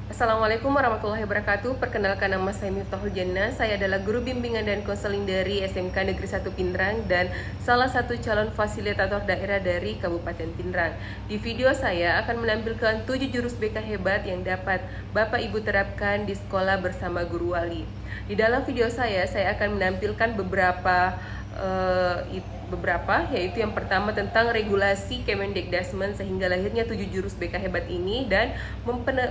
Assalamualaikum warahmatullahi wabarakatuh. Perkenalkan, nama saya Miftahul Jannah. Saya adalah guru bimbingan dan konseling dari SMK Negeri 1 Pindrang dan salah satu calon fasilitator daerah dari Kabupaten Pindrang. Di video saya akan menampilkan 7 jurus BK hebat yang dapat Bapak Ibu terapkan di sekolah bersama guru wali. Di dalam video saya akan menampilkan yaitu yang pertama tentang regulasi Kemendikdasmen sehingga lahirnya 7 jurus BK hebat ini, dan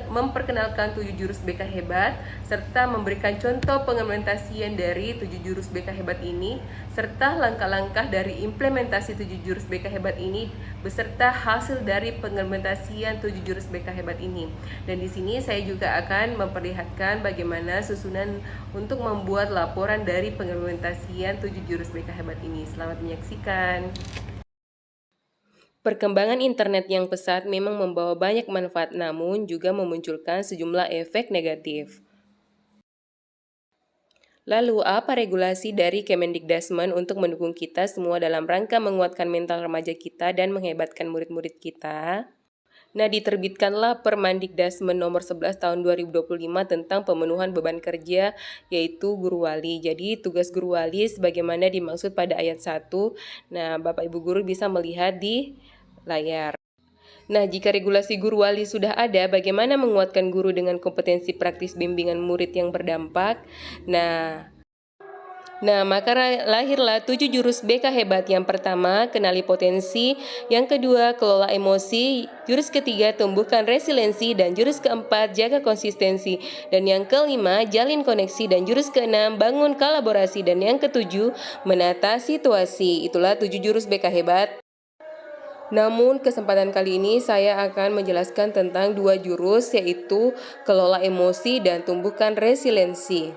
memperkenalkan 7 jurus BK hebat serta memberikan contoh pengimplementasian dari 7 jurus BK hebat ini serta langkah-langkah dari implementasi 7 jurus BK hebat ini beserta hasil dari pengimplementasian 7 jurus BK hebat ini. Dan di sini saya juga akan memperlihatkan bagaimana susunan untuk membuat laporan dari pengimplementasian 7 jurus BK hebat ini. Selamat menyaksikan. Perkembangan internet yang pesat memang membawa banyak manfaat, namun juga memunculkan sejumlah efek negatif. Lalu, apa regulasi dari Kemendikdasmen untuk mendukung kita semua dalam rangka menguatkan mental remaja kita dan menghebatkan murid-murid kita? Nah, diterbitkanlah Permendikdasmen nomor 11 tahun 2025 tentang pemenuhan beban kerja, yaitu guru wali. Jadi, tugas guru wali sebagaimana dimaksud pada ayat 1. Nah, Bapak Ibu guru bisa melihat di layar. Nah, jika regulasi guru wali sudah ada, bagaimana menguatkan guru dengan kompetensi praktis bimbingan murid yang berdampak? Nah, maka lahirlah 7 jurus BK hebat. Yang pertama, kenali potensi. Yang kedua, kelola emosi. Jurus ketiga, tumbuhkan resiliensi. Dan jurus keempat, jaga konsistensi. Dan yang kelima, jalin koneksi. Dan jurus keenam, bangun kolaborasi. Dan yang ketujuh, menata situasi. Itulah 7 jurus BK hebat. Namun kesempatan kali ini saya akan menjelaskan tentang 2 jurus, yaitu kelola emosi dan tumbuhkan resiliensi.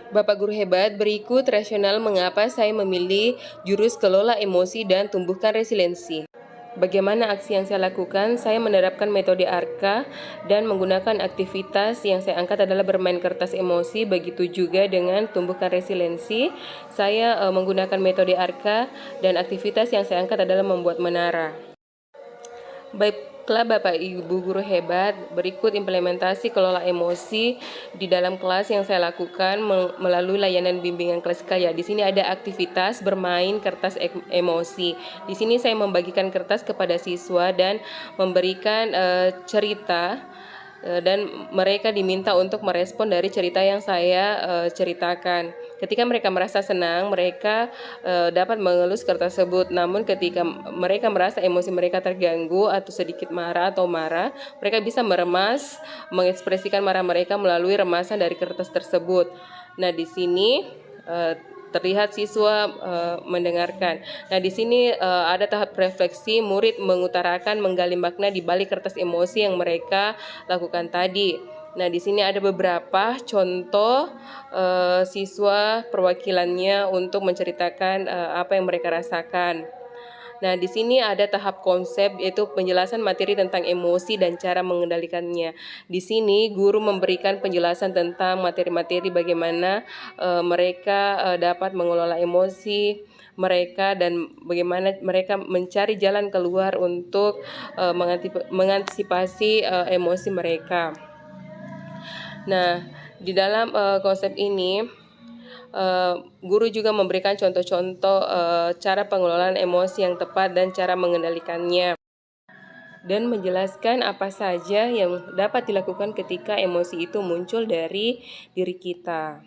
Bapak Guru hebat, berikut rasional mengapa saya memilih jurus kelola emosi dan tumbuhkan resiliensi. Bagaimana aksi yang saya lakukan? Saya menerapkan metode ARKA dan menggunakan aktivitas yang saya angkat adalah bermain kertas emosi. Begitu juga dengan tumbuhkan resiliensi. Saya menggunakan metode ARKA dan aktivitas yang saya angkat adalah membuat menara. Baiklah Bapak Ibu guru hebat, berikut implementasi kelola emosi di dalam kelas yang saya lakukan melalui layanan bimbingan klasikal ya. Di sini ada aktivitas bermain kertas emosi. Di sini saya membagikan kertas kepada siswa dan memberikan cerita, dan mereka diminta untuk merespon dari cerita yang saya ceritakan. Ketika mereka merasa senang, mereka dapat mengelus kertas tersebut. Namun ketika mereka merasa emosi mereka terganggu atau sedikit marah atau marah, mereka bisa meremas, mengekspresikan marah mereka melalui remasan dari kertas tersebut. Nah, di sini terlihat siswa mendengarkan. Nah, di sini ada tahap refleksi, murid mengutarakan, menggali makna di balik kertas emosi yang mereka lakukan tadi. Nah, di sini ada beberapa contoh siswa perwakilannya untuk menceritakan apa yang mereka rasakan. Nah, di sini ada tahap konsep, yaitu penjelasan materi tentang emosi dan cara mengendalikannya. Di sini guru memberikan penjelasan tentang materi-materi bagaimana mereka dapat mengelola emosi mereka dan bagaimana mereka mencari jalan keluar untuk mengantisipasi emosi mereka. Nah, di dalam konsep ini guru juga memberikan contoh-contoh cara pengelolaan emosi yang tepat dan cara mengendalikannya, dan menjelaskan apa saja yang dapat dilakukan ketika emosi itu muncul dari diri kita.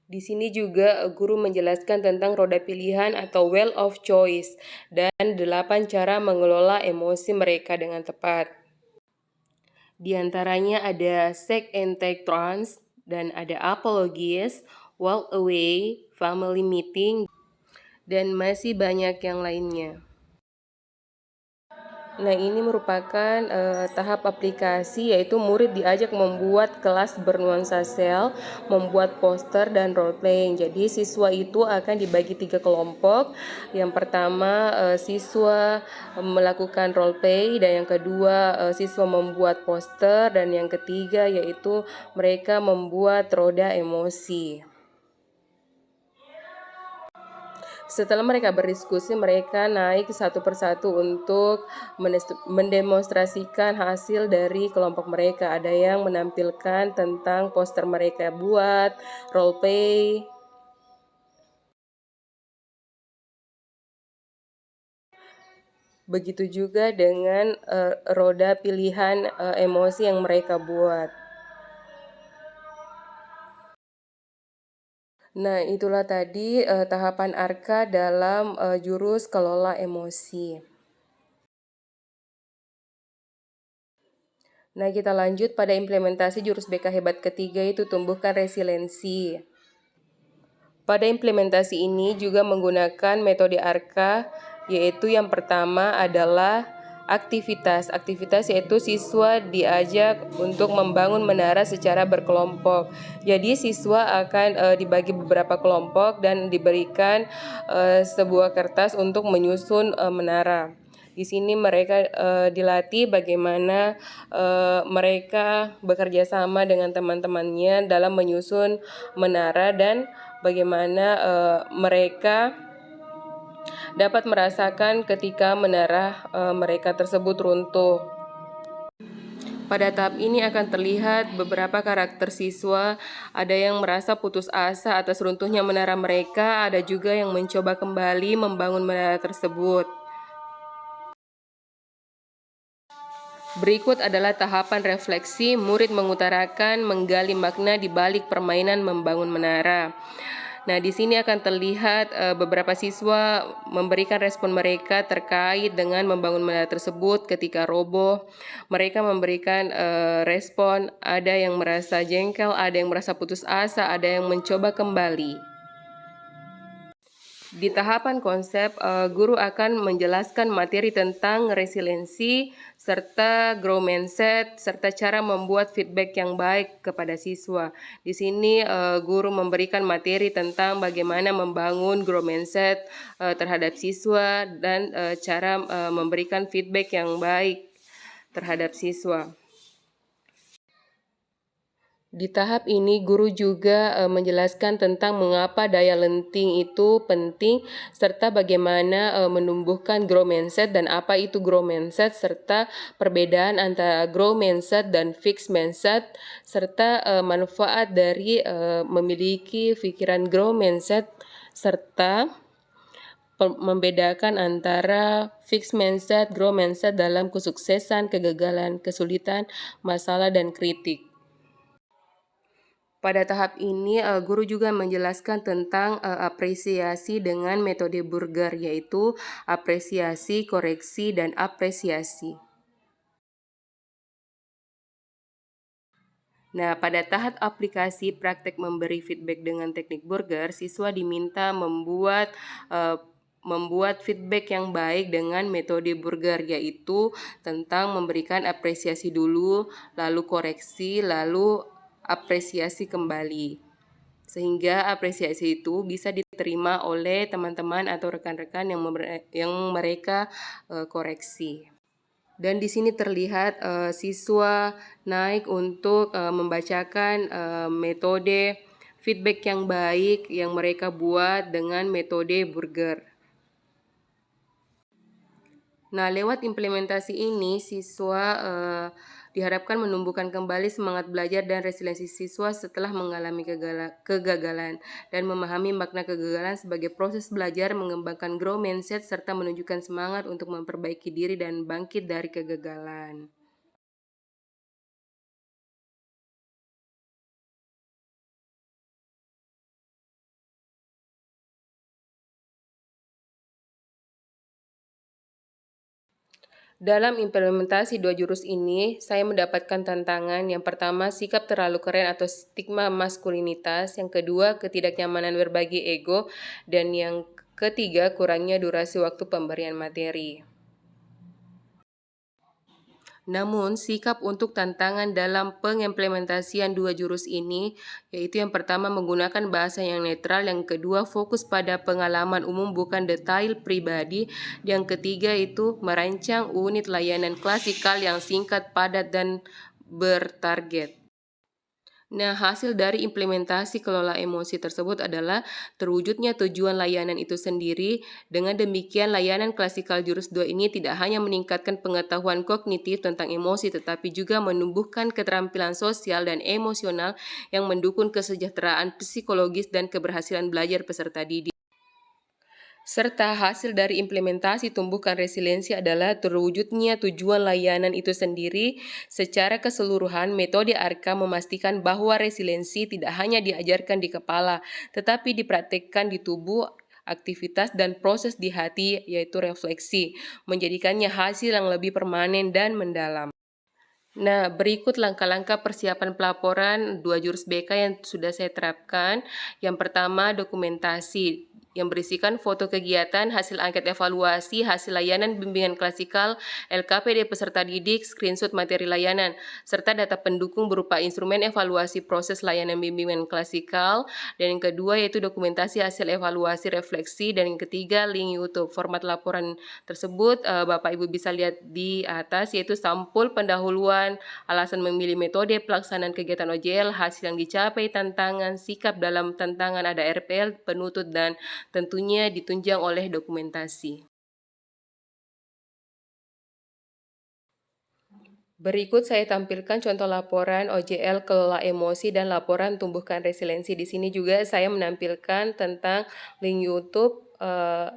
Di sini juga guru menjelaskan tentang roda pilihan atau wheel of choice dan 8 cara mengelola emosi mereka dengan tepat. Di antaranya ada seek and take turns, dan ada apologies, walk away, family meeting, dan masih banyak yang lainnya. Nah, ini merupakan tahap aplikasi, yaitu murid diajak membuat kelas bernuansa sel, membuat poster dan role playing. Jadi siswa itu akan dibagi 3 kelompok. Yang pertama siswa melakukan role play, dan yang kedua siswa membuat poster, dan yang ketiga yaitu mereka membuat roda emosi. Setelah mereka berdiskusi, mereka naik satu persatu untuk mendemonstrasikan hasil dari kelompok mereka. Ada yang menampilkan tentang poster mereka buat, role play. Begitu juga dengan roda pilihan emosi yang mereka buat. Nah, itulah tadi tahapan ARKA dalam jurus kelola emosi. Nah, kita lanjut pada implementasi jurus BK Hebat ketiga, itu tumbuhkan resiliensi. Pada implementasi ini juga menggunakan metode ARKA, yaitu yang pertama adalah aktivitas. Aktivitas yaitu siswa diajak untuk membangun menara secara berkelompok. Jadi siswa akan dibagi beberapa kelompok dan diberikan sebuah kertas untuk menyusun menara. Di sini mereka dilatih bagaimana mereka bekerja sama dengan teman-temannya dalam menyusun menara dan bagaimana mereka dapat merasakan ketika menara mereka tersebut runtuh. Pada tahap ini akan terlihat beberapa karakter siswa, ada yang merasa putus asa atas runtuhnya menara mereka, ada juga yang mencoba kembali membangun menara tersebut. Berikut adalah tahapan refleksi. Murid mengutarakan menggali makna di balik permainan membangun menara. Nah, di sini akan terlihat beberapa siswa memberikan respon mereka terkait dengan membangun menara tersebut ketika roboh. Mereka memberikan respon, ada yang merasa jengkel, ada yang merasa putus asa, ada yang mencoba kembali. Di tahapan konsep, guru akan menjelaskan materi tentang resiliensi serta grow mindset serta cara membuat feedback yang baik kepada siswa. Di sini guru memberikan materi tentang bagaimana membangun grow mindset terhadap siswa dan cara memberikan feedback yang baik terhadap siswa. Di tahap ini, guru juga menjelaskan tentang mengapa daya lenting itu penting, serta bagaimana menumbuhkan grow mindset dan apa itu grow mindset, serta perbedaan antara grow mindset dan fixed mindset, serta manfaat dari memiliki pikiran grow mindset, serta membedakan antara fixed mindset, grow mindset dalam kesuksesan, kegagalan, kesulitan, masalah, dan kritik. Pada tahap ini, guru juga menjelaskan tentang apresiasi dengan metode Burger, yaitu apresiasi, koreksi, dan apresiasi. Nah, pada tahap aplikasi praktek memberi feedback dengan teknik Burger, siswa diminta membuat feedback yang baik dengan metode Burger, yaitu tentang memberikan apresiasi dulu, lalu koreksi, lalu apresiasi kembali. Sehingga apresiasi itu bisa diterima oleh teman-teman atau rekan-rekan yang mereka koreksi. Dan di sini terlihat siswa naik untuk membacakan metode feedback yang baik yang mereka buat dengan metode Burger. Nah, lewat implementasi ini, siswa diharapkan menumbuhkan kembali semangat belajar dan resiliensi siswa setelah mengalami kegagalan dan memahami makna kegagalan sebagai proses belajar, mengembangkan grow mindset, serta menunjukkan semangat untuk memperbaiki diri dan bangkit dari kegagalan. Dalam implementasi dua jurus ini, saya mendapatkan tantangan. Yang pertama, sikap terlalu keren atau stigma maskulinitas. Yang kedua, ketidaknyamanan berbagi ego. Dan yang ketiga, kurangnya durasi waktu pemberian materi. Namun, sikap untuk tantangan dalam pengimplementasian dua jurus ini, yaitu yang pertama menggunakan bahasa yang netral, yang kedua fokus pada pengalaman umum bukan detail pribadi, yang ketiga itu merancang unit layanan klasikal yang singkat, padat, dan bertarget. Nah, hasil dari implementasi kelola emosi tersebut adalah terwujudnya tujuan layanan itu sendiri. Dengan demikian, layanan klasikal jurus 2 ini tidak hanya meningkatkan pengetahuan kognitif tentang emosi, tetapi juga menumbuhkan keterampilan sosial dan emosional yang mendukung kesejahteraan psikologis dan keberhasilan belajar peserta didik. Serta hasil dari implementasi tumbuhkan resiliensi adalah terwujudnya tujuan layanan itu sendiri. Secara keseluruhan, metode ARKA memastikan bahwa resiliensi tidak hanya diajarkan di kepala, tetapi dipraktikkan di tubuh, aktivitas dan proses di hati, yaitu refleksi, menjadikannya hasil yang lebih permanen dan mendalam. Nah, berikut langkah-langkah persiapan pelaporan 2 jurus BK yang sudah saya terapkan. Yang pertama, dokumentasi yang berisikan foto kegiatan, hasil angket evaluasi, hasil layanan bimbingan klasikal, LKPD peserta didik, screenshot materi layanan, serta data pendukung berupa instrumen evaluasi proses layanan bimbingan klasikal. Dan yang kedua yaitu dokumentasi hasil evaluasi refleksi. Dan yang ketiga, link YouTube. Format laporan tersebut Bapak Ibu bisa lihat di atas, yaitu sampul pendahuluan, alasan memilih metode pelaksanaan kegiatan OJL, hasil yang dicapai, tantangan, sikap dalam tantangan, ada RPL, penuntut, dan tentunya ditunjang oleh dokumentasi. Berikut saya tampilkan contoh laporan OJL kelola emosi dan laporan tumbuhkan resiliensi. Di sini juga saya menampilkan tentang link YouTube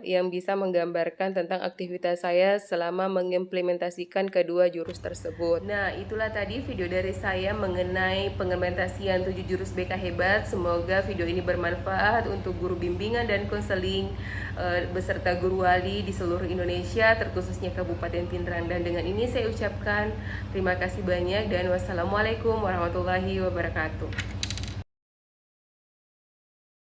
yang bisa menggambarkan tentang aktivitas saya selama mengimplementasikan kedua jurus tersebut. Nah, itulah tadi video dari saya mengenai pengimplementasian 7 jurus BK Hebat. Semoga video ini bermanfaat untuk guru bimbingan dan konseling beserta guru wali di seluruh Indonesia, terkhususnya Kabupaten Pindrang. Dan dengan ini saya ucapkan terima kasih banyak dan wassalamualaikum warahmatullahi wabarakatuh.